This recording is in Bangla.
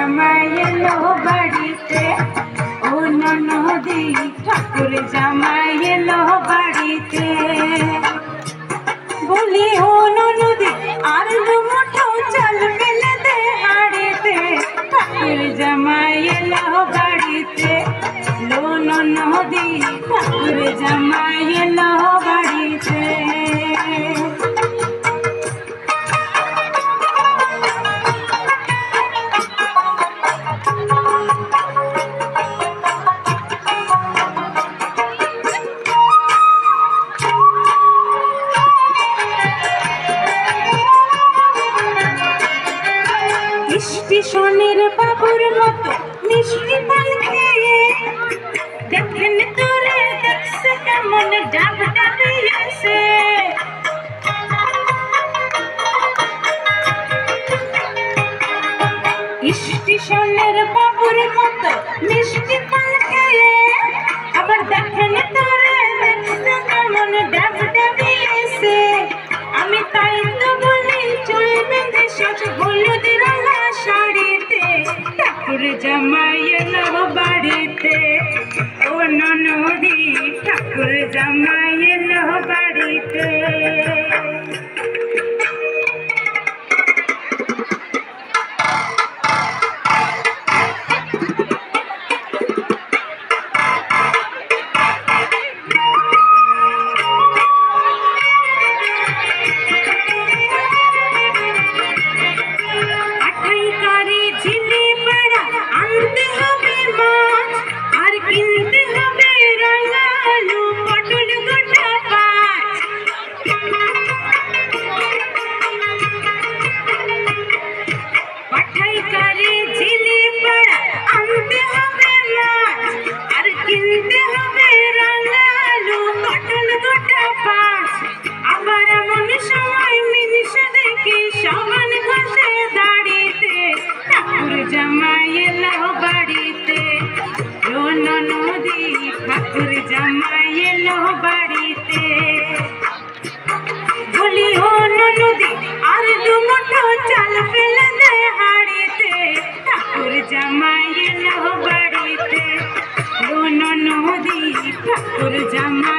জামাই এলো বাড়িতে, ও ননদি ঠাকুর জামাই এলো বাড়িতে। বলি ও ননদি আর দু মুঠো চাল ফেলে দে হাড়িতে, ঠাকুর জামাই এলো বাড়িতে, লো ননদি ঠাকুর জামাই এলো বাড়িতে। স্টেশনের বাবুর মতো মিষ্টি পান খেয়ে দেখেন তোরে, দেখছে কেমন ডাব ডাবিয়েছে। স্টেশনের বাবুর মতো মিষ্টি পান খেয়ে আবার দেখেন তোরে, দেখছে কেমন ডাব ডাবিয়েছে। আমি তাই তো বলি চুল বেঁধে সাজ হলুদ রঙা শাড়িতে, ঠাকুর জামাই এলো বাড়িতে, ও ননদি ঠাকুর জামাই এলো বাড়িতে। ঠাকুর জামাই এলো বাড়িতে। বলি ও ননদি আর দু মুঠো চাল ফেলে দে হাড়িতে, ঠাকুর জামাই এলো বাড়িতে, ও ননদি ঠাকুর জামাই।